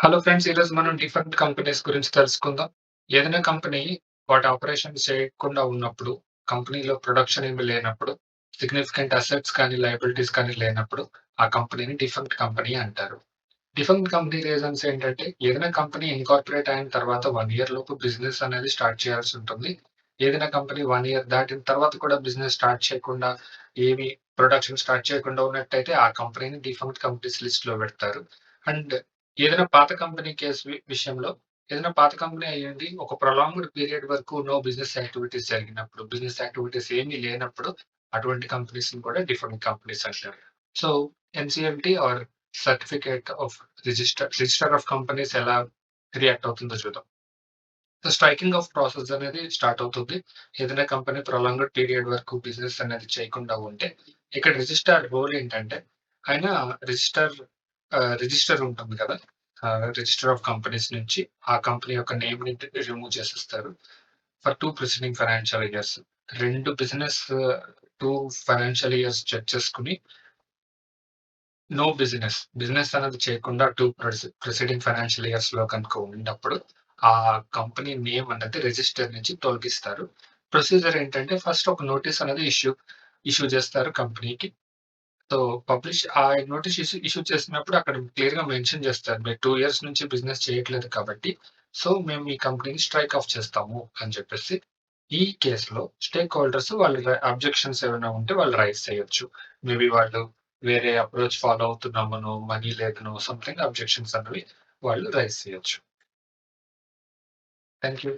Hello friends. ఈరోజు మనం different companies గురించి తెలుసుకుందాం. ఏదైనా కంపెనీ వాటి ఆపరేషన్స్ చేయకుండా ఉన్నప్పుడు, కంపెనీలో ప్రొడక్షన్ ఏమి లేనప్పుడు, సిగ్నిఫికెంట్ అసెట్స్ కానీ, లయబిలిటీస్ కానీ లేనప్పుడు, ఆ కంపెనీని డిఫరెంట్ కంపెనీ అంటారు. డిఫరెంట్ కంపెనీ రీజన్స్ ఏంటంటే, ఏదైనా కంపెనీ ఇన్కార్పొరేట్ అయిన తర్వాత 1 ఇయర్ లోపు బిజినెస్ అనేది స్టార్ట్ చేయాల్సి ఉంటుంది. ఏదైనా కంపెనీ 1 ఇయర్ దాటిన తర్వాత కూడా బిజినెస్ స్టార్ట్ చేయకుండా, ఏమి ప్రొడక్షన్ స్టార్ట్ చేయకుండా ఉన్నట్టయితే, ఆ కంపెనీని డిఫరెంట్ కంపెనీస్ లిస్ట్‌లో పెడతారు. అండ్ ఏదైనా పాత కంపెనీ కేస్ విషయంలో ఏదైనా పాత కంపెనీ అయ్యుండి ఒక ప్రొలాంగ్డ్ పీరియడ్ వరకు నో బిజినెస్ యాక్టివిటీస్ జరిగినప్పుడు, బిజినెస్ యాక్టివిటీస్ ఏమీ లేనప్పుడు అటువంటి కంపెనీస్‌ని కూడా డిఫరెంట్ కంపెనీస్ అంటారు. So, NCLT are certificate of register of companies ఎలా రియాక్ట్ అవుతుందో చూద్దాం. సో, స్ట్రైకింగ్ ఆఫ్ ప్రాసెస్ అనేది స్టార్ట్ అవుతుంది. ఏదైనా కంపెనీ ప్రొలాంగ్డ్ పీరియడ్ వరకు బిజినెస్ అనేది చేయకుండా ఉంటే, ఇక్కడ రిజిస్ట్రార్ రోల్ ఏంటంటే, ఆయన రిజిస్టర్ రిజిస్టర్ ఉంటుంది కదా! రిజిస్టర్ ఆఫ్ కంపెనీస్ నుంచి ఆ కంపెనీ యొక్క నేమ్‌ని రిమూవ్ చేసేస్తారు. For 2 preceding financial years. 2 2 financial years check చేసుకొని నో బిజినెస్ అనేది చేయకుండా 2 ప్రిసీడింగ్ ఫైనాన్షియల్ ఇయర్స్‌లో కనుక ఉన్నప్పుడు, ఆ కంపెనీ నేమ్ అనేది రిజిస్టర్ నుంచి తొలగిస్తారు. ప్రొసీజర్ ఏంటంటే ఫస్ట్ ఒక నోటీస్ అనేది ఇష్యూ చేస్తారు కంపెనీకి. సో, ఆ నోటీస్ ఇష్యూ చేసినప్పుడు అక్కడ క్లియర్‌గా మెన్షన్ చేస్తారు. మీరు 2 ఇయర్స్ నుంచి బిజినెస్ చేయట్లేదు కాబట్టి, సో, మేము మీ కంపెనీని స్ట్రైక్ ఆఫ్ చేస్తాము అని చెప్పేసి. ఈ కేస్‌లో స్టేక్ హోల్డర్స్ వాళ్ళు అబ్జెక్షన్స్ ఏమైనా ఉంటే వాళ్ళు రైజ్ చేయొచ్చు. మేబీ వాళ్ళు వేరే అప్రోచ్ ఫాలో అవుతున్నామనో, మనీ లేదనో సంథింగ్ అబ్జెక్షన్స్ అనేవి వాళ్ళు రైజ్ చేయొచ్చు. Thank you.